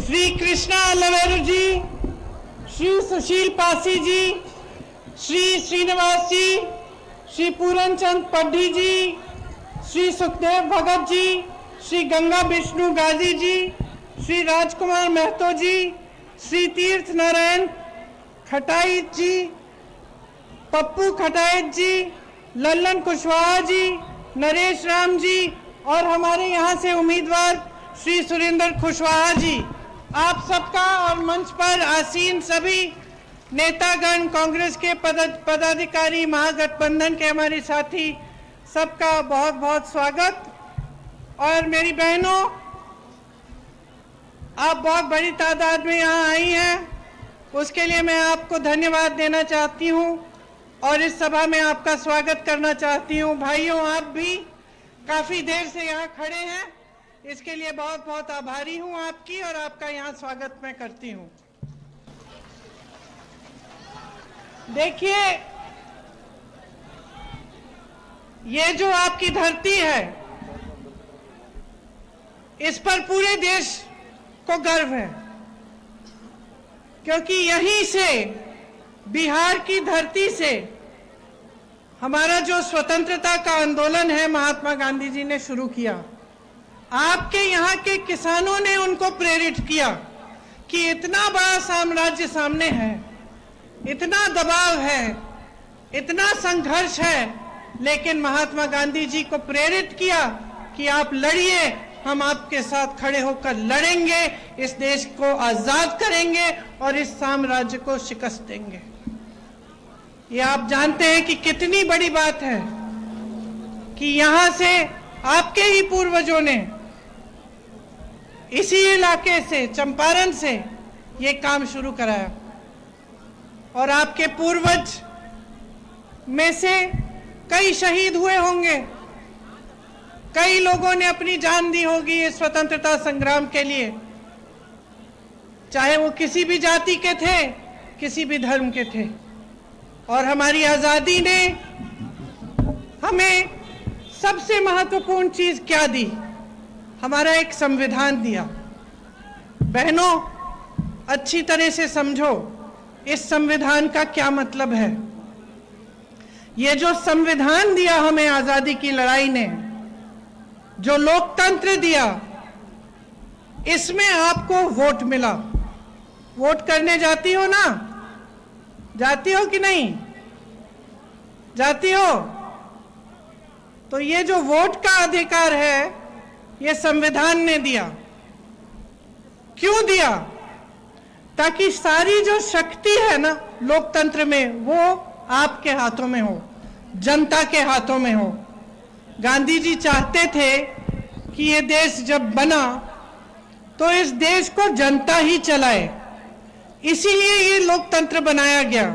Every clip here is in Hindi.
श्री कृष्णा लवेरू जी, श्री सुशील पासी जी, श्री श्रीनिवास जी, श्री पूरनचंद पड्ढी जी, श्री सुखदेव भगत जी, श्री गंगा विष्णु गाजी जी, श्री राजकुमार महतो जी, श्री तीर्थ नारायण खटाइच जी, पप्पू खटाइच जी, लल्लन कुशवाहा जी, नरेश राम जी और हमारे यहाँ से उम्मीदवार श्री सुरेंद्र कुशवाहा जी, आप सबका और मंच पर आसीन सभी नेतागण, कांग्रेस के पदाधिकारी, महागठबंधन के हमारे साथी, सबका बहुत बहुत स्वागत। और मेरी बहनों, आप बहुत बड़ी तादाद में यहाँ आई हैं, उसके लिए मैं आपको धन्यवाद देना चाहती हूँ और इस सभा में आपका स्वागत करना चाहती हूँ। भाइयों, आप भी काफ़ी देर से यहाँ खड़े हैं, इसके लिए बहुत बहुत आभारी हूँ आपकी और आपका यहाँ स्वागत मैं करती हूँ। देखिए, ये जो आपकी धरती है, इस पर पूरे देश को गर्व है, क्योंकि यहीं से, बिहार की धरती से हमारा जो स्वतंत्रता का आंदोलन है महात्मा गांधी जी ने शुरू किया। आपके यहाँ के किसानों ने उनको प्रेरित किया कि इतना बड़ा साम्राज्य सामने है, इतना दबाव है, इतना संघर्ष है, लेकिन महात्मा गांधी जी को प्रेरित किया कि आप लड़िए, हम आपके साथ खड़े होकर लड़ेंगे, इस देश को आजाद करेंगे और इस साम्राज्य को शिकस्त देंगे। ये आप जानते हैं कि कितनी बड़ी बात है कि यहां से आपके ही पूर्वजों ने इसी इलाके से, चंपारण से, ये काम शुरू कराया और आपके पूर्वज में से कई शहीद हुए होंगे, कई लोगों ने अपनी जान दी होगी इस स्वतंत्रता संग्राम के लिए, चाहे वो किसी भी जाति के थे, किसी भी धर्म के थे। और हमारी आज़ादी ने हमें सबसे महत्वपूर्ण चीज़ क्या दी? हमारा एक संविधान दिया। बहनों, अच्छी तरह से समझो इस संविधान का क्या मतलब है। ये जो संविधान दिया हमें आज़ादी की लड़ाई ने, जो लोकतंत्र दिया, इसमें आपको वोट मिला। वोट करने जाती हो ना? जाती हो कि नहीं? जाती हो? तो ये जो वोट का अधिकार है, ये संविधान ने दिया। क्यों दिया? ताकि सारी जो शक्ति है ना लोकतंत्र में, वो आपके हाथों में हो, जनता के हाथों में हो। गांधी जी चाहते थे कि ये देश जब बना तो इस देश को जनता ही चलाए, इसीलिए ये लोकतंत्र बनाया गया।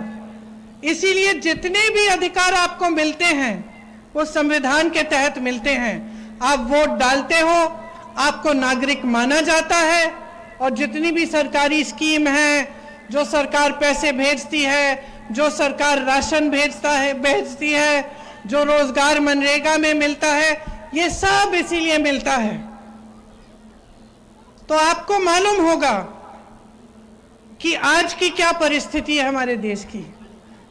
इसीलिए जितने भी अधिकार आपको मिलते हैं वो संविधान के तहत मिलते हैं। आप वोट डालते हो, आपको नागरिक माना जाता है और जितनी भी सरकारी स्कीम है, जो सरकार पैसे भेजती है, जो सरकार राशन भेजती है, जो रोजगार मनरेगा में मिलता है, ये सब इसीलिए मिलता है। तो आपको मालूम होगा कि आज की क्या परिस्थिति है हमारे देश की।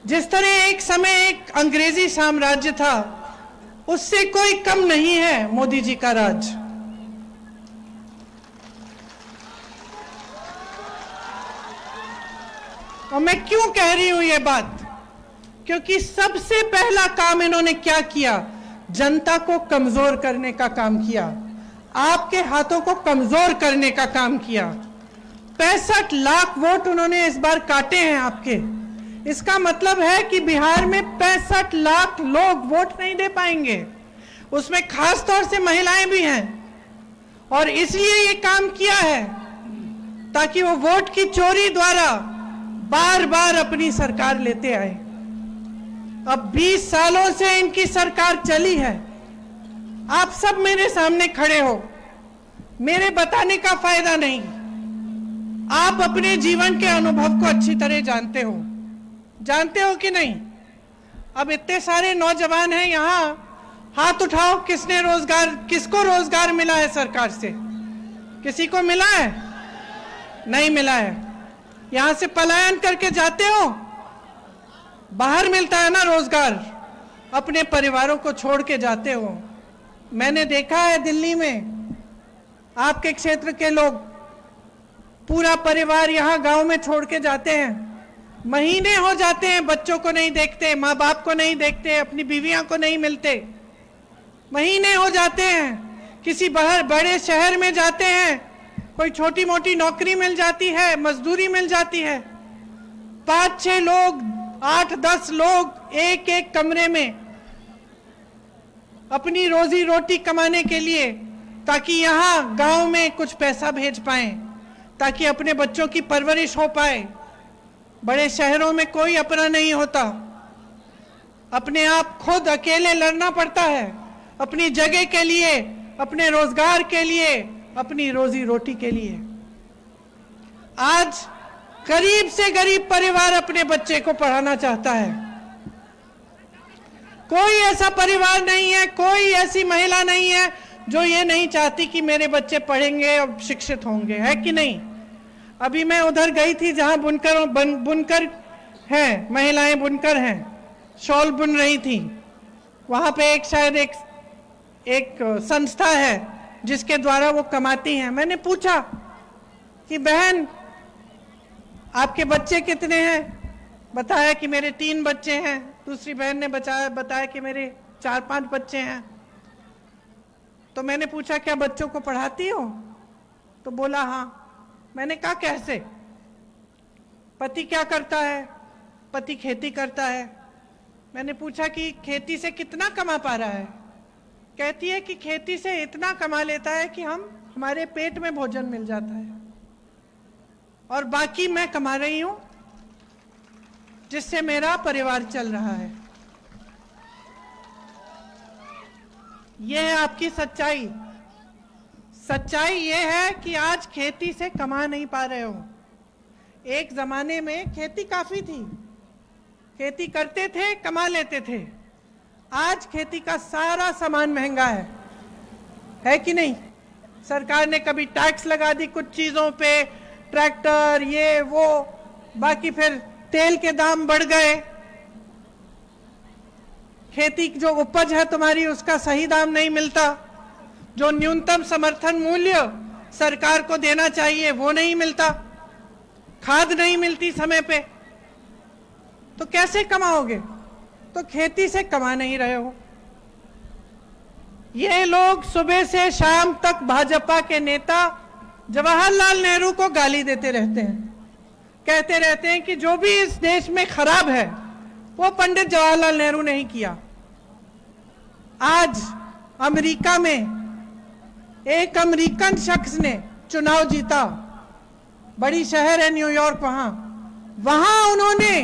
जिस तरह एक समय एक अंग्रेजी साम्राज्य था, उससे कोई कम नहीं है मोदी जी का राज। और मैं क्यों कह रही हूं ये बात? क्योंकि सबसे पहला काम इन्होंने क्या किया? जनता को कमजोर करने का काम किया, आपके हाथों को कमजोर करने का काम किया। 65 लाख वोट उन्होंने इस बार काटे हैं आपके। इसका मतलब है कि बिहार में 65 लाख लोग वोट नहीं दे पाएंगे, उसमें खास तौर से महिलाएं भी हैं। और इसलिए ये काम किया है ताकि वो वोट की चोरी द्वारा बार बार अपनी सरकार लेते आए। अब 20 सालों से इनकी सरकार चली है। आप सब मेरे सामने खड़े हो, मेरे बताने का फायदा नहीं, आप अपने जीवन के अनुभव को अच्छी तरह जानते हो कि नहीं? अब इतने सारे नौजवान हैं यहाँ, हाथ उठाओ, किसको रोजगार मिला है सरकार से? किसी को मिला है? नहीं मिला है। यहां से पलायन करके जाते हो, बाहर मिलता है ना रोजगार, अपने परिवारों को छोड़ के जाते हो। मैंने देखा है दिल्ली में आपके क्षेत्र के लोग पूरा परिवार यहां गांव में छोड़ के जाते हैं, महीने हो जाते हैं, बच्चों को नहीं देखते, माँ बाप को नहीं देखते, अपनी बीवियां को नहीं मिलते, महीने हो जाते हैं। किसी बड़े शहर में जाते हैं, कोई छोटी मोटी नौकरी मिल जाती है, मजदूरी मिल जाती है, 5-6 लोग, 8-10 लोग एक एक कमरे में अपनी रोजी रोटी कमाने के लिए, ताकि यहां गांव में कुछ पैसा भेज पाएं, ताकि अपने बच्चों की परवरिश हो पाए। बड़े शहरों में कोई अपना नहीं होता, अपने आप खुद अकेले लड़ना पड़ता है अपनी जगह के लिए, अपने रोजगार के लिए, अपनी रोजी रोटी के लिए। आज गरीब से गरीब परिवार अपने बच्चे को पढ़ाना चाहता है। कोई ऐसा परिवार नहीं है, कोई ऐसी महिला नहीं है जो ये नहीं चाहती कि मेरे बच्चे पढ़ेंगे और शिक्षित होंगे, है कि नहीं। अभी मैं उधर गई थी जहां बुनकर हैं, महिलाएं बुनकर हैं, शॉल बुन रही थी। वहां पे शायद एक संस्था है जिसके द्वारा वो कमाती हैं। मैंने पूछा कि बहन आपके बच्चे कितने हैं? बताया कि मेरे 3 बच्चे हैं। दूसरी बहन ने बताया कि मेरे 4-5 बच्चे हैं। तो मैंने पूछा क्या बच्चों को पढ़ाती हो? तो बोला हाँ। मैंने कहा कैसे? पति क्या करता है? पति खेती करता है। मैंने पूछा कि खेती से कितना कमा पा रहा है? कहती है कि खेती से इतना कमा लेता है कि हमारे पेट में भोजन मिल जाता है, और बाकी मैं कमा रही हूं जिससे मेरा परिवार चल रहा है। यह है आपकी सच्चाई। सच्चाई यह है कि आज खेती से कमा नहीं पा रहे हो। एक जमाने में खेती काफी थी, खेती करते थे, कमा लेते थे। आज खेती का सारा सामान महंगा है कि नहीं? सरकार ने कभी टैक्स लगा दी कुछ चीजों पे, ट्रैक्टर, ये वो, बाकी फिर तेल के दाम बढ़ गए। खेती जो उपज है तुम्हारी उसका सही दाम नहीं मिलता, जो न्यूनतम समर्थन मूल्य सरकार को देना चाहिए वो नहीं मिलता, खाद नहीं मिलती समय पे, तो कैसे कमाओगे? तो खेती से कमा नहीं रहे हो। ये लोग सुबह से शाम तक भाजपा के नेता जवाहरलाल नेहरू को गाली देते रहते हैं, कहते रहते हैं कि जो भी इस देश में खराब है वो पंडित जवाहरलाल नेहरू ने ही किया। आज अमेरिका में एक अमेरिकन शख्स ने चुनाव जीता, बड़ी शहर है न्यूयॉर्क, वहां उन्होंने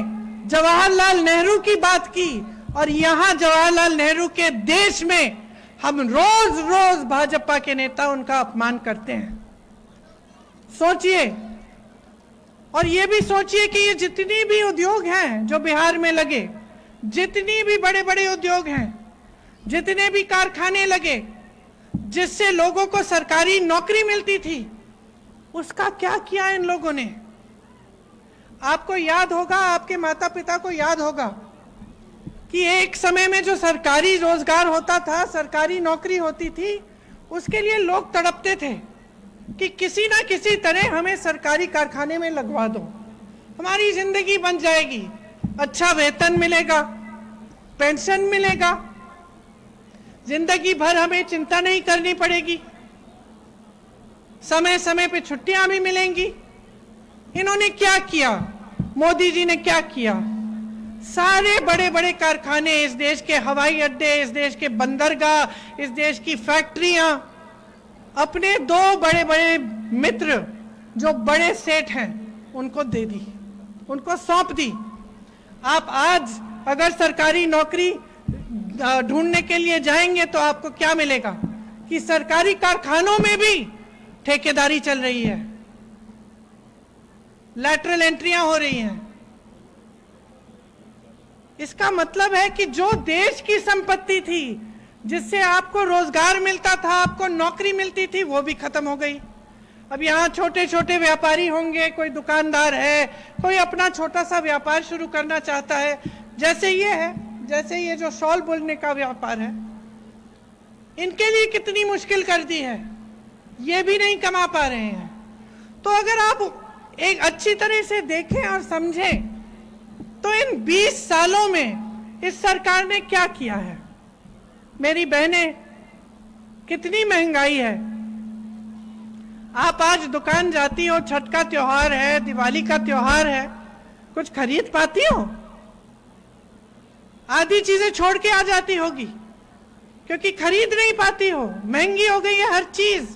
जवाहरलाल नेहरू की बात की, और यहां जवाहरलाल नेहरू के देश में हम रोज रोज भाजपा के नेता उनका अपमान करते हैं। सोचिए, और ये भी सोचिए कि ये जितनी भी उद्योग हैं जो बिहार में लगे, जितनी भी बड़े बड़े उद्योग हैं, जितने भी कारखाने लगे जिससे लोगों को सरकारी नौकरी मिलती थी, उसका क्या किया इन लोगों ने? आपको याद होगा, आपके माता पिता को याद होगा कि एक समय में जो सरकारी रोजगार होता था, सरकारी नौकरी होती थी, उसके लिए लोग तड़पते थे कि किसी ना किसी तरह हमें सरकारी कारखाने में लगवा दो, हमारी जिंदगी बन जाएगी, अच्छा वेतन मिलेगा, पेंशन मिलेगा, जिंदगी भर हमें चिंता नहीं करनी पड़ेगी, समय समय पे छुट्टियां भी मिलेंगी। इन्होंने क्या किया? मोदी जी ने क्या किया? सारे बड़े बड़े कारखाने, इस देश के हवाई अड्डे, इस देश के बंदरगाह, इस देश की फैक्ट्रियां अपने 2 बड़े बड़े मित्र जो बड़े सेठ हैं उनको दे दी, उनको सौंप दी। आप आज अगर सरकारी नौकरी ढूंढने के लिए जाएंगे तो आपको क्या मिलेगा कि सरकारी कारखानों में भी ठेकेदारी चल रही है, लैटरल एंट्रियां हो रही हैं। इसका मतलब है कि जो देश की संपत्ति थी, जिससे आपको रोजगार मिलता था, आपको नौकरी मिलती थी, वो भी खत्म हो गई। अब यहाँ छोटे छोटे व्यापारी होंगे, कोई दुकानदार है, कोई अपना छोटा सा व्यापार शुरू करना चाहता है, जैसे ये है, जैसे ये जो शॉल बुनने का व्यापार है, इनके लिए कितनी मुश्किल कर दी है, ये भी नहीं कमा पा रहे हैं। तो अगर आप एक अच्छी तरह से देखें और समझें तो इन 20 सालों में इस सरकार ने क्या किया है। मेरी बहनें, कितनी महंगाई है। आप आज दुकान जाती हो, छठ का त्योहार है, दिवाली का त्योहार है, कुछ खरीद पाती हो? आधी चीजें छोड़ के आ जाती होगी क्योंकि खरीद नहीं पाती हो। महंगी हो गई है हर चीज,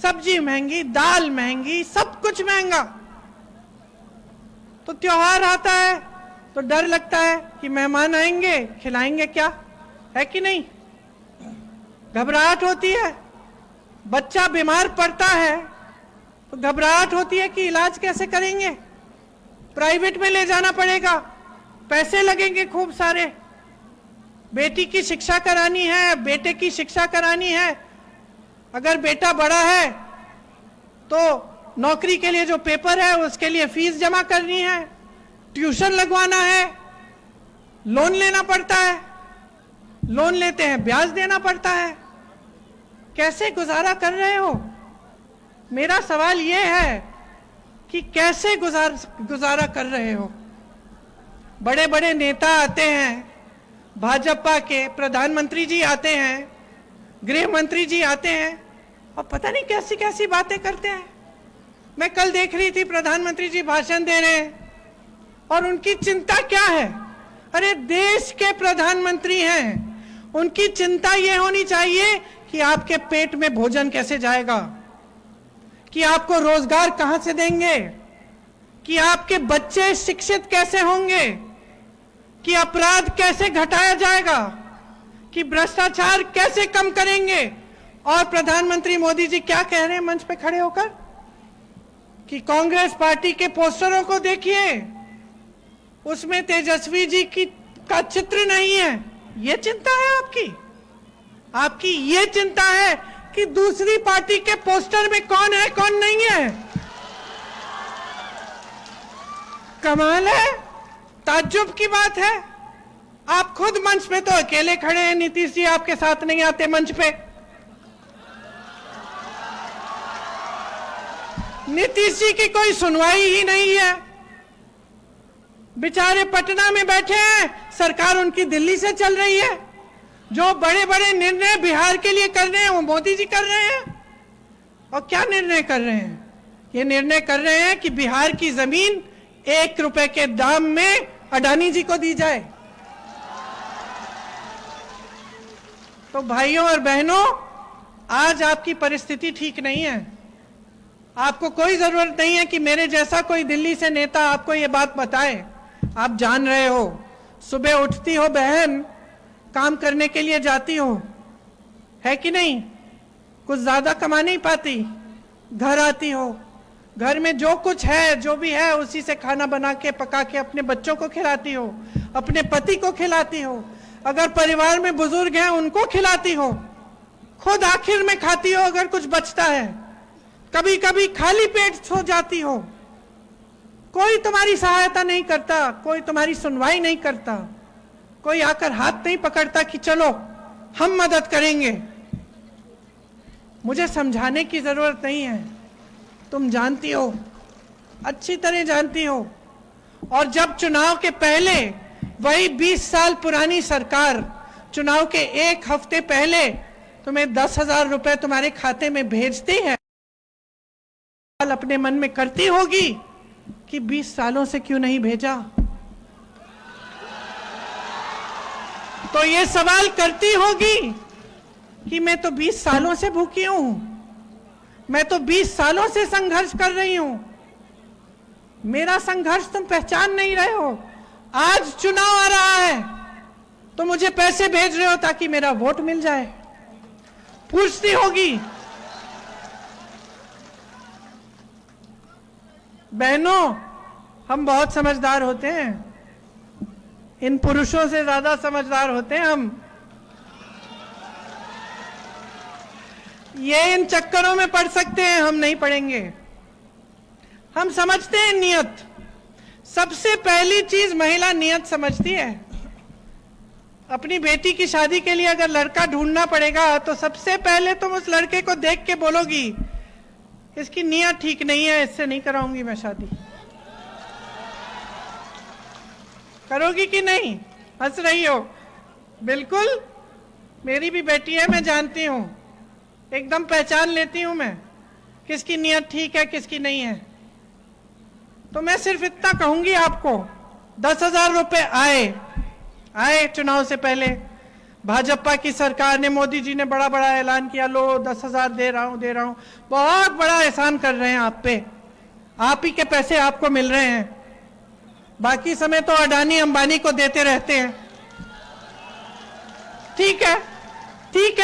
सब्जी महंगी, दाल महंगी, सब कुछ महंगा। तो त्योहार आता है तो डर लगता है कि मेहमान आएंगे, खिलाएंगे क्या, है कि नहीं? घबराहट होती है। बच्चा बीमार पड़ता है तो घबराहट होती है कि इलाज कैसे करेंगे, प्राइवेट में ले जाना पड़ेगा, पैसे लगेंगे खूब सारे। बेटी की शिक्षा करानी है, बेटे की शिक्षा करानी है, अगर बेटा बड़ा है तो नौकरी के लिए जो पेपर है उसके लिए फीस जमा करनी है, ट्यूशन लगवाना है, लोन लेना पड़ता है, लोन लेते हैं ब्याज देना पड़ता है। कैसे गुजारा कर रहे हो? मेरा सवाल ये है कि कैसे गुजारा कर रहे हो? बड़े बड़े नेता आते हैं, भाजपा के प्रधानमंत्री जी आते हैं, गृह मंत्री जी आते हैं और पता नहीं कैसी कैसी बातें करते हैं। मैं कल देख रही थी प्रधानमंत्री जी भाषण दे रहे हैं और उनकी चिंता क्या है? अरे देश के प्रधानमंत्री हैं, उनकी चिंता ये होनी चाहिए कि आपके पेट में भोजन कैसे जाएगा, कि आपको रोजगार कहां से देंगे, कि आपके बच्चे शिक्षित कैसे होंगे, कि अपराध कैसे घटाया जाएगा, कि भ्रष्टाचार कैसे कम करेंगे। और प्रधानमंत्री मोदी जी क्या कह रहे हैं मंच पे खड़े होकर कि कांग्रेस पार्टी के पोस्टरों को देखिए, उसमें तेजस्वी जी का चित्र नहीं है। ये चिंता है आपकी? आपकी ये चिंता है कि दूसरी पार्टी के पोस्टर में कौन है कौन नहीं है? कमाल है, ताज्जुब की बात है। आप खुद मंच पे तो अकेले खड़े हैं, नीतीश जी आपके साथ नहीं आते मंच पे। नीतीश जी की कोई सुनवाई ही नहीं है, बेचारे पटना में बैठे हैं, सरकार उनकी दिल्ली से चल रही है। जो बड़े बड़े निर्णय बिहार के लिए कर रहे हैं वो मोदी जी कर रहे हैं। और क्या निर्णय कर रहे हैं? ये निर्णय कर रहे हैं कि बिहार की जमीन 1 रुपए के दाम में अडानी जी को दी जाए। तो भाइयों और बहनों, आज आपकी परिस्थिति ठीक नहीं है। आपको कोई जरूरत नहीं है कि मेरे जैसा कोई दिल्ली से नेता आपको ये बात बताए। आप जान रहे हो, सुबह उठती हो बहन, काम करने के लिए जाती हो, है कि नहीं? कुछ ज्यादा कमा नहीं पाती, घर आती हो, घर में जो कुछ है, जो भी है, उसी से खाना बना के पका के अपने बच्चों को खिलाती हो, अपने पति को खिलाती हो, अगर परिवार में बुजुर्ग हैं उनको खिलाती हो, खुद आखिर में खाती हो अगर कुछ बचता है, कभी कभी खाली पेट सो जाती हो। कोई तुम्हारी सहायता नहीं करता, कोई तुम्हारी सुनवाई नहीं करता, कोई आकर हाथ नहीं पकड़ता कि चलो हम मदद करेंगे। मुझे समझाने की जरूरत नहीं है, तुम जानती हो, अच्छी तरह जानती हो। और जब चुनाव के पहले वही 20 साल पुरानी सरकार चुनाव के 1 हफ्ते पहले तुम्हें 10,000 रुपए तुम्हारे खाते में भेजती है, अपने मन में करती होगी कि 20 सालों से क्यों नहीं भेजा। तो ये सवाल करती होगी कि मैं तो 20 सालों से भूखी हूं, मैं तो 20 सालों से संघर्ष कर रही हूं, मेरा संघर्ष तुम पहचान नहीं रहे हो। आज चुनाव आ रहा है तो मुझे पैसे भेज रहे हो ताकि मेरा वोट मिल जाए, पूछती होगी। बहनों, हम बहुत समझदार होते हैं, इन पुरुषों से ज्यादा समझदार होते हैं हम। ये इन चक्करों में पड़ सकते हैं, हम नहीं पड़ेंगे। हम समझते हैं नियत। सबसे पहली चीज महिला नियत समझती है। अपनी बेटी की शादी के लिए अगर लड़का ढूंढना पड़ेगा तो सबसे पहले तुम उस लड़के को देख के बोलोगी इसकी नियत ठीक नहीं है, इससे नहीं कराऊंगी मैं शादी। करोगी कि नहीं? हंस रही हो। बिल्कुल, मेरी भी बेटी है, मैं जानती हूं, एकदम पहचान लेती हूं मैं किसकी नियत ठीक है किसकी नहीं है। तो मैं सिर्फ इतना कहूंगी आपको, 10,000 रुपए आए चुनाव से पहले। भाजपा की सरकार ने, मोदी जी ने बड़ा बड़ा ऐलान किया, लो 10,000 दे रहा हूं। बहुत बड़ा एहसान कर रहे हैं आप पे, आप ही के पैसे आपको मिल रहे हैं। बाकी समय तो अडानी अंबानी को देते रहते हैं। ठीक है,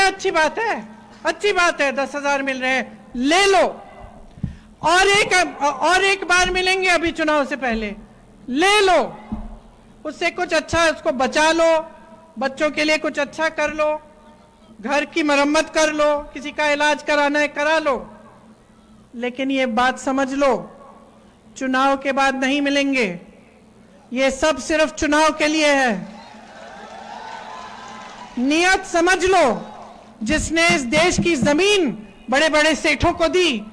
अच्छी बात है, 10,000 मिल रहे हैं, ले लो। और एक बार मिलेंगे अभी चुनाव से पहले, ले लो। उससे कुछ अच्छा उसको बचा लो, बच्चों के लिए कुछ अच्छा कर लो, घर की मरम्मत कर लो, किसी का इलाज कराना है करा लो। लेकिन ये बात समझ लो, चुनाव के बाद नहीं मिलेंगे। ये सब सिर्फ चुनाव के लिए है। नियत समझ लो। जिसने इस देश की जमीन बड़े बड़े सेठों को दी,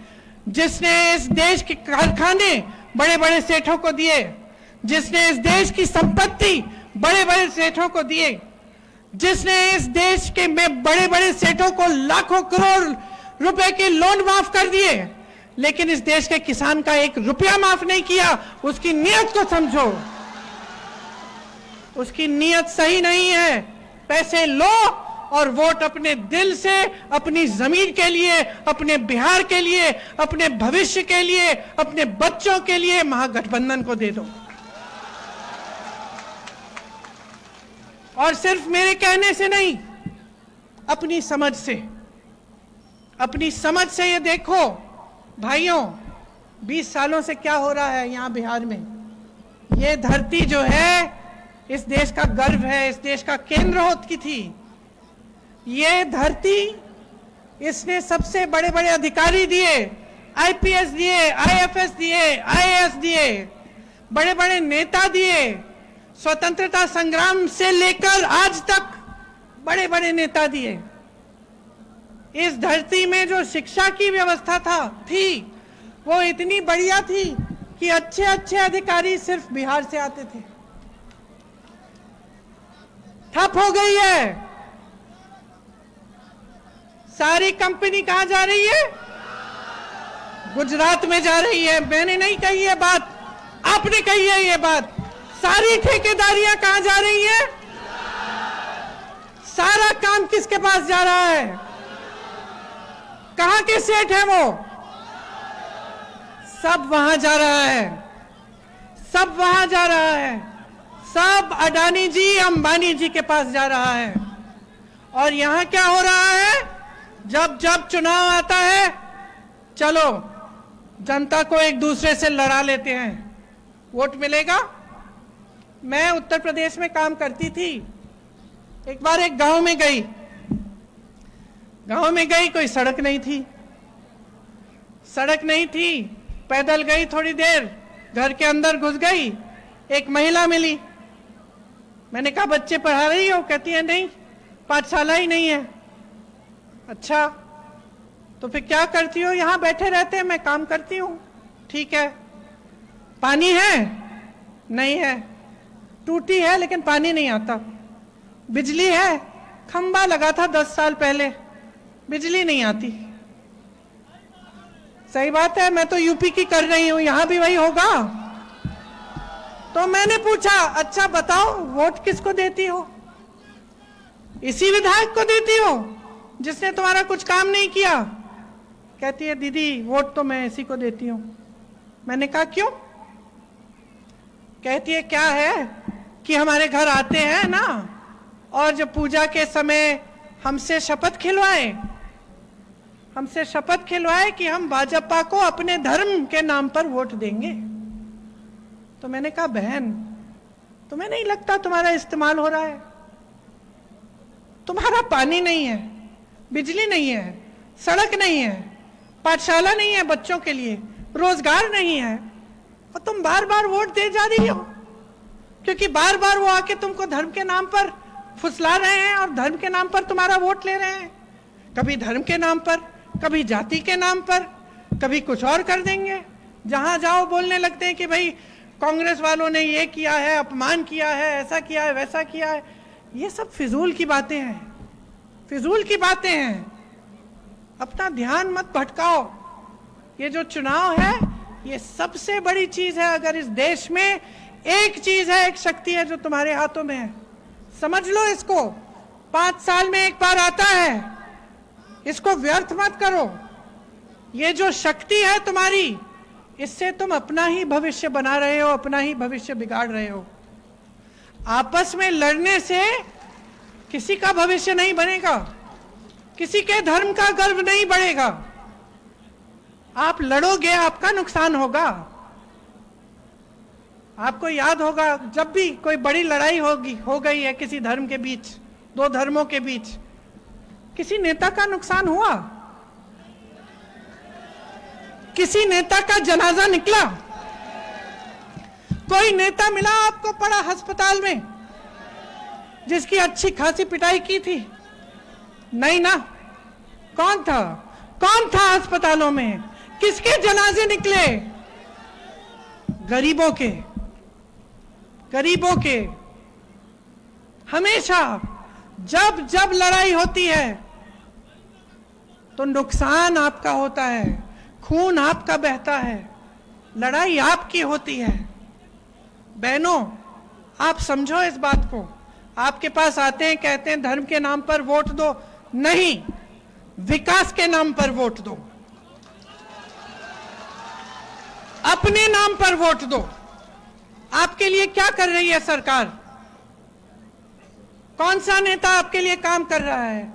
जिसने इस देश के कारखाने बड़े बड़े सेठों को दिए, जिसने इस देश की संपत्ति बड़े बड़े सेठों को दिए, जिसने इस देश के में बड़े बड़े सेठों को लाखों करोड़ रुपए के लोन माफ कर दिए, लेकिन इस देश के किसान का 1 रुपया माफ नहीं किया, उसकी नियत को समझो। उसकी नियत सही नहीं है। पैसे लो और वोट अपने दिल से, अपनी जमीन के लिए, अपने बिहार के लिए, अपने भविष्य के लिए, अपने बच्चों के लिए महागठबंधन को दे दो। और सिर्फ मेरे कहने से नहीं, अपनी समझ से ये देखो भाइयों, 20 सालों से क्या हो रहा है यहां बिहार में। ये धरती जो है इस देश का गर्व है, इस देश का केंद्र होती थी। ये धरती, इसने सबसे बड़े बड़े अधिकारी दिए, आईपीएस दिए, आईएफएस दिए, आईएएस दिए, बड़े बड़े नेता दिए। स्वतंत्रता संग्राम से लेकर आज तक बड़े बड़े नेता दिए। इस धरती में जो शिक्षा की व्यवस्था थी वो इतनी बढ़िया थी कि अच्छे अच्छे अधिकारी सिर्फ बिहार से आते थे। ठप हो गई है। सारी कंपनी कहां जा रही है? गुजरात में जा रही है। मैंने नहीं कही है बात, आपने कही है ये बात। सारी ठेकेदारियां कहां जा रही है? सारा काम किसके पास जा रहा है? कहां के सेठ है वो? सब वहां जा रहा है, सब वहां जा रहा है, सब अडानी जी, अंबानी जी के पास जा रहा है। और यहां क्या हो रहा है? जब जब चुनाव आता है, चलो जनता को एक दूसरे से लड़ा लेते हैं, वोट मिलेगा। मैं उत्तर प्रदेश में काम करती थी। एक बार एक गांव में गई, कोई सड़क नहीं थी, पैदल गई, थोड़ी देर घर के अंदर घुस गई, एक महिला मिली। मैंने कहा बच्चे पढ़ा रही हो? कहती है नहीं, पाठशाला ही नहीं है। अच्छा, तो फिर क्या करती हो? यहां बैठे रहते हैं, मैं काम करती हूं। ठीक है। पानी है? नहीं है। टूटी है लेकिन पानी नहीं आता। बिजली है? खंबा लगा था 10 साल पहले, बिजली नहीं आती। सही बात है, मैं तो यूपी की कर रही हूं, यहां भी वही होगा। तो मैंने पूछा, अच्छा बताओ वोट किसको देती हो? इसी विधायक को देती हो जिसने तुम्हारा कुछ काम नहीं किया? कहती है दीदी वोट तो मैं इसी को देती हूं। मैंने कहा क्यों? कहती है क्या है कि हमारे घर आते हैं ना, और जब पूजा के समय हमसे शपथ खिलवाए कि हम भाजपा को अपने धर्म के नाम पर वोट देंगे। तो मैंने कहा बहन, तुम्हें नहीं लगता तुम्हारा इस्तेमाल हो रहा है? तुम्हारा पानी नहीं है, बिजली नहीं है, सड़क नहीं है, पाठशाला नहीं है बच्चों के लिए, रोजगार नहीं है, और तुम बार बार वोट दे जा रही हो, क्योंकि बार बार वो आके तुमको धर्म के नाम पर फुसला रहे हैं और धर्म के नाम पर तुम्हारा वोट ले रहे हैं। कभी धर्म के नाम पर, कभी जाति के नाम पर, कभी कुछ और कर देंगे। जहां जाओ बोलने लगते हैं कि भाई कांग्रेस वालों ने ये किया है, अपमान किया है, ऐसा किया है, वैसा किया है। ये सब फिजूल की बातें हैं, फिजूल की बातें हैं। अपना ध्यान मत भटकाओ। ये जो चुनाव है ये सबसे बड़ी चीज है। अगर इस देश में एक चीज है, एक शक्ति है जो तुम्हारे हाथों में है, समझ लो इसको। 5 साल में एक बार आता है, इसको व्यर्थ मत करो। ये जो शक्ति है तुम्हारी, इससे तुम अपना ही भविष्य बना रहे हो, अपना ही भविष्य बिगाड़ रहे हो। आपस में लड़ने से किसी का भविष्य नहीं बनेगा, किसी के धर्म का गर्व नहीं बढ़ेगा। आप लड़ोगे, आपका नुकसान होगा। आपको याद होगा जब भी कोई बड़ी लड़ाई हो गई है किसी धर्म के बीच, 2 धर्मों के बीच, किसी नेता का नुकसान हुआ? किसी नेता का जनाजा निकला? कोई नेता मिला आपको पड़ा अस्पताल में जिसकी अच्छी खासी पिटाई की थी? नहीं ना। कौन था? कौन था अस्पतालों में? किसके जनाजे निकले? गरीबों के, गरीबों के। हमेशा जब जब लड़ाई होती है तो नुकसान आपका होता है, खून आपका बहता है, लड़ाई आपकी होती है। बहनों, आप समझो इस बात को। आपके पास आते हैं, कहते हैं धर्म के नाम पर वोट दो। नहीं, विकास के नाम पर वोट दो, अपने नाम पर वोट दो। आपके लिए क्या कर रही है सरकार? कौन सा नेता आपके लिए काम कर रहा है?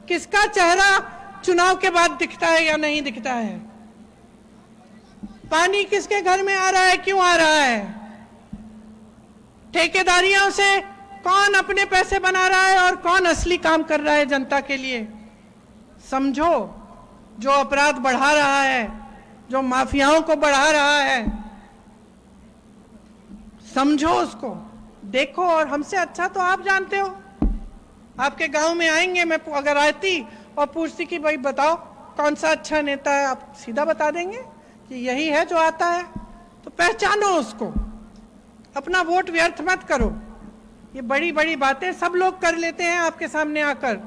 किसका चेहरा चुनाव के बाद दिखता है या नहीं दिखता है? पानी किसके घर में आ रहा है, क्यों आ रहा है? ठेकेदारियों से कौन अपने पैसे बना रहा है और कौन असली काम कर रहा है जनता के लिए? समझो, जो अपराध बढ़ा रहा है, जो माफियाओं को बढ़ा रहा है, समझो उसको, देखो। और हमसे अच्छा तो आप जानते हो। आपके गांव में आएंगे, मैं अगर आती और पूछती कि भाई बताओ कौन सा अच्छा नेता है, आप सीधा बता देंगे कि यही है जो आता है। तो पहचानो उसको, अपना वोट व्यर्थ मत करो। ये बड़ी बड़ी बातें सब लोग कर लेते हैं आपके सामने आकर,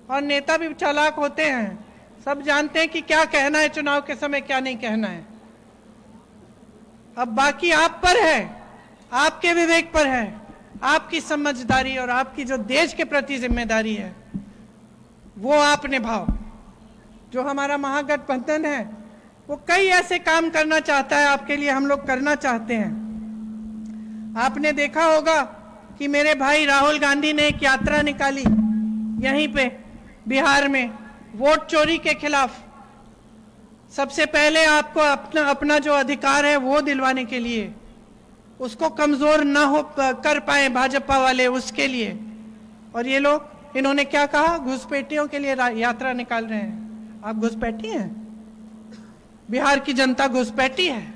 और नेता भी चालाक होते हैं, सब जानते हैं कि क्या कहना है चुनाव के समय, क्या नहीं कहना है। अब बाकी आप पर है, आपके विवेक पर है, आपकी समझदारी और आपकी जो देश के प्रति जिम्मेदारी है वो आप निभाओ। जो हमारा महागठबंधन है वो कई ऐसे काम करना चाहता है आपके लिए, हम लोग करना चाहते हैं। आपने देखा होगा कि मेरे भाई राहुल गांधी ने एक यात्रा निकाली यहीं पे बिहार में वोट चोरी के खिलाफ। सबसे पहले आपको अपना जो अधिकार है वो दिलवाने के लिए, उसको कमजोर ना हो कर पाए भाजपा वाले, उसके लिए। और ये लोग, इन्होंने क्या कहा? घुसपैठियों के लिए यात्रा निकाल रहे हैं। आप घुसपैठी हैं? बिहार की जनता घुसपैठी है।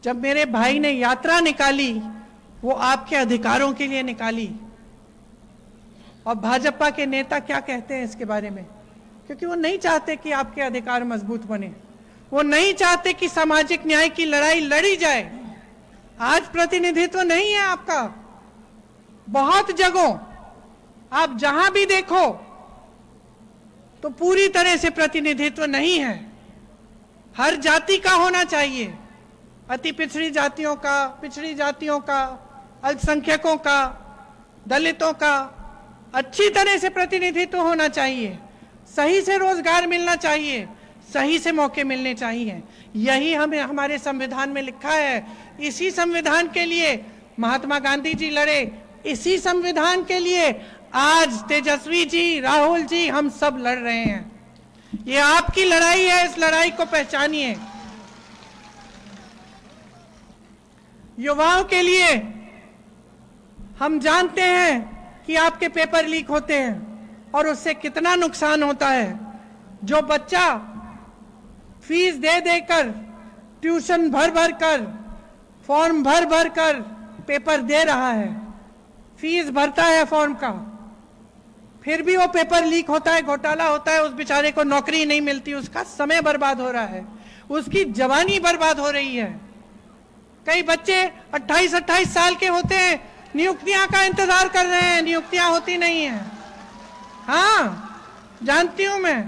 जब मेरे भाई ने यात्रा निकाली वो आपके अधिकारों के लिए निकाली। और भाजपा के नेता क्या कहते हैं इसके बारे में? क्योंकि वो नहीं चाहते कि आपके अधिकार मजबूत बने, वो नहीं चाहते कि सामाजिक न्याय की लड़ाई लड़ी जाए। आज प्रतिनिधित्व नहीं है आपका। बहुत जगहों आप जहां भी देखो तो पूरी तरह से प्रतिनिधित्व नहीं है। हर जाति का होना चाहिए, अति पिछड़ी जातियों का, पिछड़ी जातियों का, अल्पसंख्यकों का, दलितों का अच्छी तरह से प्रतिनिधित्व होना चाहिए। सही से रोजगार मिलना चाहिए, सही से मौके मिलने चाहिए। यही हमें हमारे संविधान में लिखा है। इसी संविधान के लिए महात्मा गांधी जी लड़े, इसी संविधान के लिए आज तेजस्वी जी, राहुल जी, हम सब लड़ रहे हैं। ये आपकी लड़ाई है, इस लड़ाई को पहचानिए। युवाओं के लिए हम जानते हैं कि आपके पेपर लीक होते हैं, और उससे कितना नुकसान होता है। जो बच्चा फीस दे देकर, ट्यूशन भर भर कर, फॉर्म भर भर कर पेपर दे रहा है, फीस भरता है फॉर्म का, फिर भी वो पेपर लीक होता है, घोटाला होता है, उस बेचारे को नौकरी नहीं मिलती, उसका समय बर्बाद हो रहा है, उसकी जवानी बर्बाद हो रही है। कई बच्चे 28-28 साल के होते हैं, नियुक्तियां का इंतजार कर रहे हैं, नियुक्तियां होती नहीं है। हाँ, जानती हूं मैं,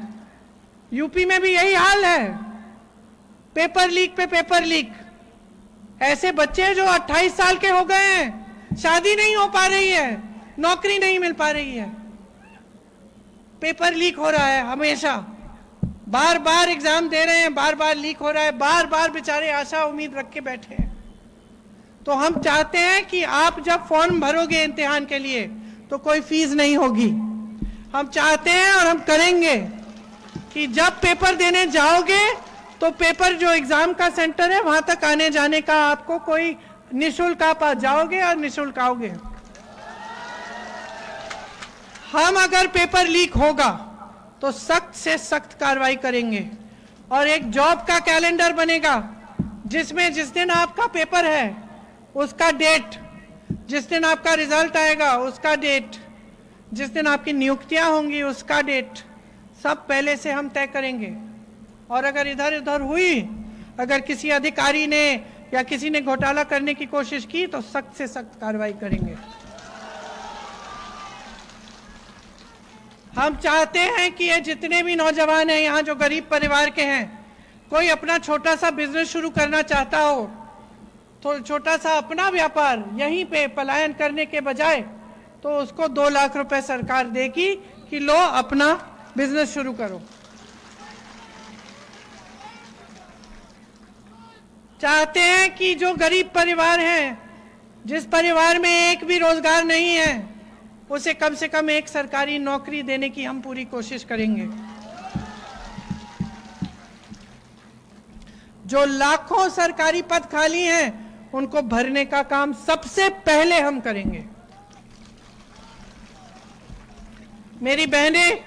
यूपी में भी यही हाल है, पेपर लीक पे पेपर लीक। ऐसे बच्चे जो 28 साल के हो गए हैं, शादी नहीं हो पा रही है, नौकरी नहीं मिल पा रही है, पेपर लीक हो रहा है हमेशा, बार बार एग्जाम दे रहे हैं, बार बार लीक हो रहा है, बार बार बेचारे आशा उम्मीद रख के बैठे हैं। तो हम चाहते हैं कि आप जब फॉर्म भरोगे इम्तिहान के लिए तो कोई फीस नहीं होगी। हम चाहते हैं और हम करेंगे कि जब पेपर देने जाओगे तो पेपर जो एग्जाम का सेंटर है वहां तक आने जाने का आपको कोई निःशुल्क, आप जाओगे और निःशुल्क आओगे। हम अगर पेपर लीक होगा तो सख्त से सख्त कार्रवाई करेंगे और एक जॉब का कैलेंडर बनेगा जिसमें जिस दिन आपका पेपर है उसका डेट, जिस दिन आपका रिजल्ट आएगा उसका डेट, जिस दिन आपकी नियुक्तियां होंगी उसका डेट, सब पहले से हम तय करेंगे। और अगर इधर उधर हुई, अगर किसी अधिकारी ने या किसी ने घोटाला करने की कोशिश की तो सख्त से सख्त कार्रवाई करेंगे। हम चाहते हैं कि ये जितने भी नौजवान हैं यहाँ जो गरीब परिवार के हैं, कोई अपना छोटा सा बिजनेस शुरू करना चाहता हो तो छोटा सा अपना व्यापार यहीं पे पलायन करने के बजाय तो उसको 2 लाख रुपए सरकार देगी कि लो अपना बिजनेस शुरू करो। चाहते हैं कि जो गरीब परिवार हैं, जिस परिवार में एक भी रोजगार नहीं है, उसे कम से कम एक सरकारी नौकरी देने की हम पूरी कोशिश करेंगे। जो लाखों सरकारी पद खाली हैं उनको भरने का काम सबसे पहले हम करेंगे। मेरी बहनें,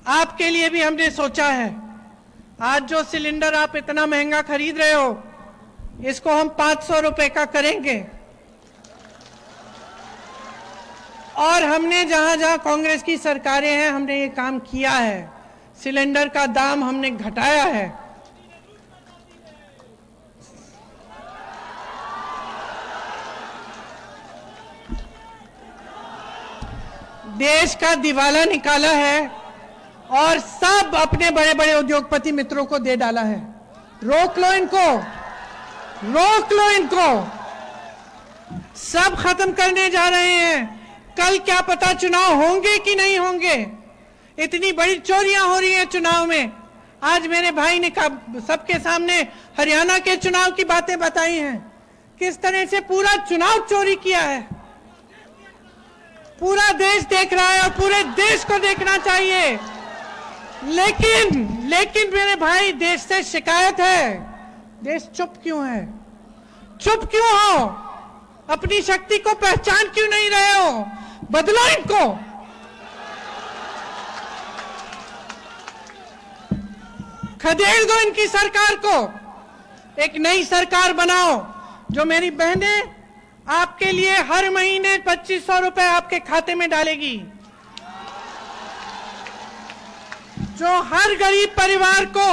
आपके लिए भी हमने सोचा है, आज जो सिलेंडर आप इतना महंगा खरीद रहे हो इसको हम 500 रुपए का करेंगे। और हमने जहां जहां कांग्रेस की सरकारें हैं हमने ये काम किया है, सिलेंडर का दाम हमने घटाया है। देश का दिवाला निकाला है और सब अपने बड़े बड़े उद्योगपति मित्रों को दे डाला है। रोक लो इनको, रोक लो इनको, सब खत्म करने जा रहे हैं। कल क्या पता चुनाव होंगे कि नहीं होंगे, इतनी बड़ी चोरियां हो रही हैं चुनाव में। आज मेरे भाई ने सबके सामने हरियाणा के चुनाव की बातें बताई हैं, किस तरह से पूरा चुनाव चोरी किया है। पूरा देश देख रहा है और पूरे देश को देखना चाहिए। लेकिन मेरे भाई, देश से शिकायत है, देश चुप क्यों है? चुप क्यों हो? अपनी शक्ति को पहचान क्यों नहीं रहे हो? बदलो इनको। खदेड़ दो इनकी सरकार को, एक नई सरकार बनाओ जो मेरी बहनें आपके लिए हर महीने 2500 रुपए आपके खाते में डालेगी, जो हर गरीब परिवार को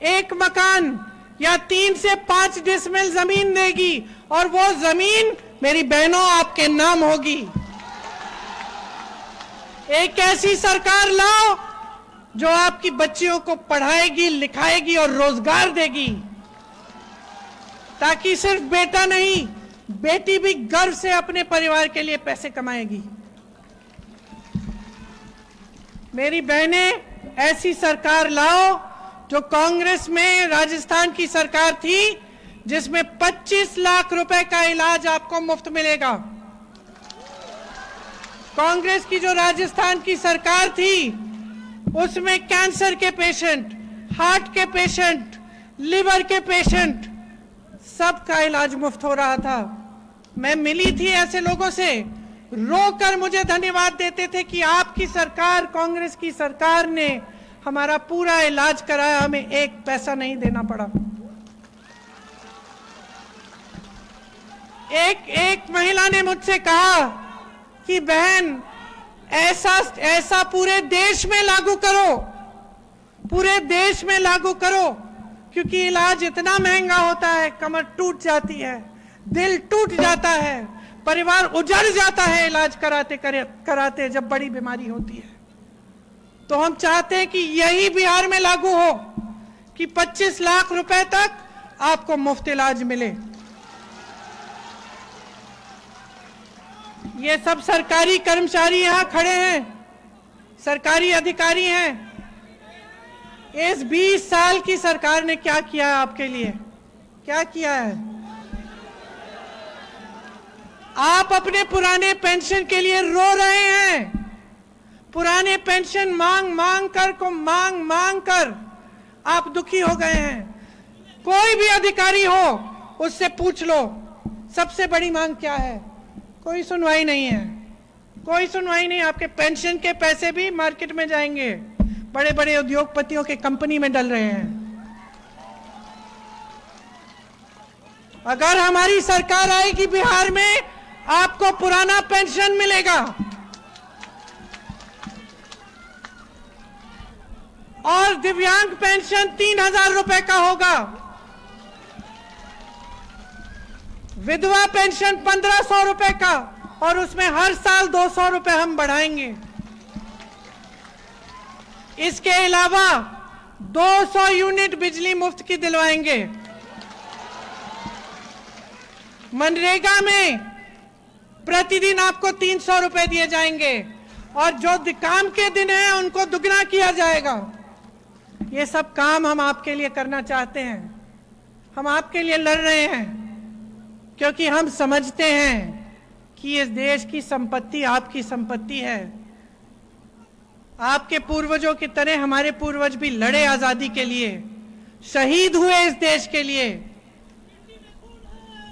एक मकान या 3 से 5 डिसमिल जमीन देगी और वो जमीन मेरी बहनों आपके नाम होगी। एक ऐसी सरकार लाओ जो आपकी बच्चियों को पढ़ाएगी, लिखाएगी और रोजगार देगी, ताकि सिर्फ बेटा नहीं, बेटी भी गर्व से अपने परिवार के लिए पैसे कमाएगी। मेरी बहनें, ऐसी सरकार लाओ जो कांग्रेस में राजस्थान की सरकार थी जिसमें 25 लाख रुपए का इलाज आपको मुफ्त मिलेगा। कांग्रेस की जो राजस्थान की सरकार थी उसमें कैंसर के पेशेंट, हार्ट के पेशेंट, लिवर के पेशेंट, सबका इलाज मुफ्त हो रहा था। मैं मिली थी ऐसे लोगों से, रोकर मुझे धन्यवाद देते थे कि आपकी सरकार, कांग्रेस की सरकार ने हमारा पूरा इलाज कराया, हमें एक पैसा नहीं देना पड़ा। एक महिला ने मुझसे कहा कि बहन ऐसा पूरे देश में लागू करो, पूरे देश में लागू करो, क्योंकि इलाज इतना महंगा होता है, कमर टूट जाती है, दिल टूट जाता है, परिवार उजड़ जाता है इलाज कराते जब बड़ी बीमारी होती है। तो हम चाहते हैं कि यही बिहार में लागू हो कि 25 लाख रुपए तक आपको मुफ्त इलाज मिले। ये सब सरकारी कर्मचारी यहां खड़े हैं, सरकारी अधिकारी हैं। इस 20 साल की सरकार ने क्या किया है आपके लिए? क्या किया है? आप अपने पुराने पेंशन के लिए रो रहे हैं। पुराने पेंशन मांग कर आप दुखी हो गए हैं। कोई भी अधिकारी हो उससे पूछ लो सबसे बड़ी मांग क्या है। कोई सुनवाई नहीं है, कोई सुनवाई नहीं। आपके पेंशन के पैसे भी मार्केट में जाएंगे, बड़े बड़े उद्योगपतियों के कंपनी में डल रहे हैं। अगर हमारी सरकार आएगी बिहार में, आपको पुराना पेंशन मिलेगा और दिव्यांग पेंशन 3,000 रुपए का होगा। विधवा पेंशन 1,500 रुपए का, और उसमें हर साल 200 रुपए हम बढ़ाएंगे। इसके अलावा 200 यूनिट बिजली मुफ्त की दिलवाएंगे। मनरेगा में प्रतिदिन आपको 300 रुपए दिए जाएंगे, और जो काम के दिन है उनको दुगना किया जाएगा। ये सब काम हम आपके लिए करना चाहते हैं। हम आपके लिए लड़ रहे हैं क्योंकि हम समझते हैं कि इस देश की संपत्ति आपकी संपत्ति है। आपके पूर्वजों की तरह हमारे पूर्वज भी लड़े आजादी के लिए, शहीद हुए इस देश के लिए।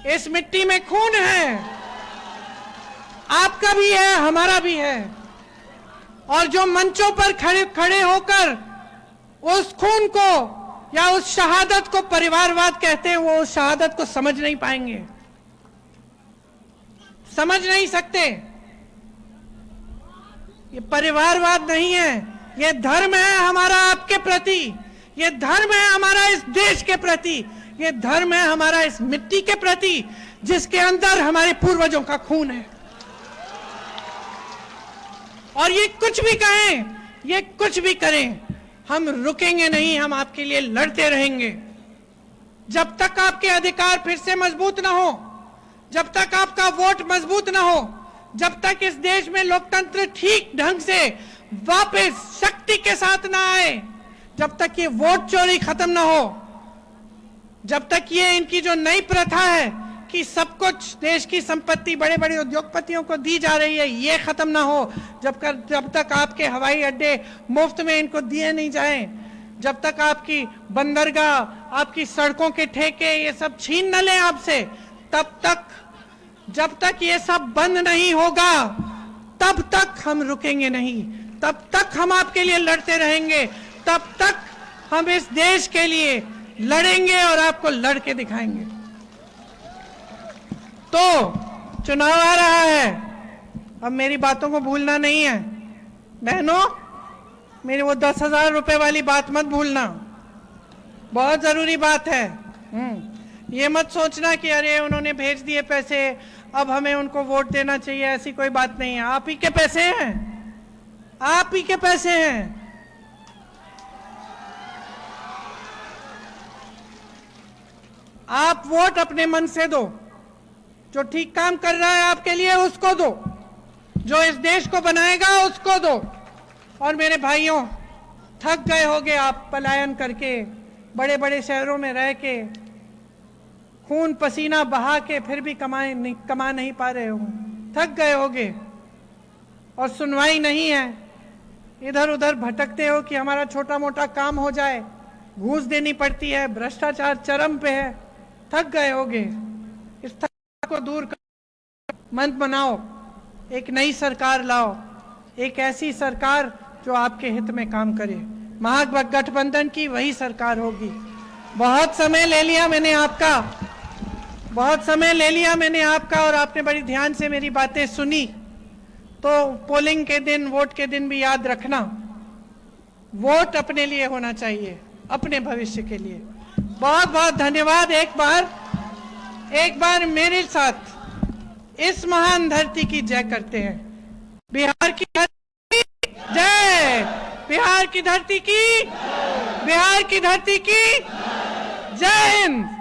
इस मिट्टी में खून है, आपका भी है, हमारा भी है। और जो मंचों पर खड़े होकर उस खून को या उस शहादत को परिवारवाद कहते हैं, वो उस शहादत को समझ नहीं पाएंगे, समझ नहीं सकते। ये परिवारवाद नहीं है, ये धर्म है हमारा आपके प्रति, ये धर्म है हमारा इस देश के प्रति, ये धर्म है हमारा इस मिट्टी के प्रति जिसके अंदर हमारे पूर्वजों का खून है। और ये कुछ भी कहें, ये कुछ भी करें, हम रुकेंगे नहीं, हम आपके लिए लड़ते रहेंगे। जब तक आपके अधिकार फिर से मजबूत ना हो, जब तक आपका वोट मजबूत ना हो, जब तक इस देश में लोकतंत्र ठीक ढंग से वापस शक्ति के साथ ना आए, जब तक ये वोट चोरी खत्म ना हो, जब तक ये इनकी जो नई प्रथा है कि सब कुछ देश की संपत्ति बड़े बड़े उद्योगपतियों को दी जा रही है, ये खत्म ना हो, जब तक आपके हवाई अड्डे मुफ्त में इनको दिए नहीं जाएं, जब तक आपकी बंदरगाह, आपकी सड़कों के ठेके ये सब छीन न लें आपसे, तब तक, जब तक ये सब बंद नहीं होगा, तब तक हम रुकेंगे नहीं, तब तक हम आपके लिए लड़ते रहेंगे, तब तक हम इस देश के लिए लड़ेंगे और आपको लड़के दिखाएंगे। तो चुनाव आ रहा है, अब मेरी बातों को भूलना नहीं है बहनों, मेरी वो 10,000 रुपए वाली बात मत भूलना, बहुत जरूरी बात है। ये मत सोचना कि अरे उन्होंने भेज दिए पैसे, अब हमें उनको वोट देना चाहिए, ऐसी कोई बात नहीं है। आप ही के पैसे हैं, आप ही के पैसे हैं। आप वोट अपने मन से दो, जो ठीक काम कर रहा है आपके लिए उसको दो, जो इस देश को बनाएगा उसको दो। और मेरे भाइयों, थक गए होगे आप पलायन करके, बड़े बड़े शहरों में रह के, खून पसीना बहा के फिर भी कमा नहीं पा रहे हो, थक गए होगे और सुनवाई नहीं है, इधर उधर भटकते हो कि हमारा छोटा मोटा काम हो जाए, घूस देनी पड़ती है, भ्रष्टाचार चरम पे है, थक गए होगे। इस थक को दूर कर, मन बनाओ, एक नई सरकार लाओ, एक ऐसी सरकार जो आपके हित में काम करे। महागठबंधन की वही सरकार होगी। बहुत समय ले लिया मैंने आपका और आपने बड़ी ध्यान से मेरी बातें सुनी। तो पोलिंग के दिन, वोट के दिन भी याद रखना, वोट अपने लिए होना चाहिए, अपने भविष्य के लिए। बहुत बहुत धन्यवाद। एक बार मेरे साथ इस महान धरती की जय करते हैं। बिहार की धरती की जय, बिहार की धरती की जय हिंद।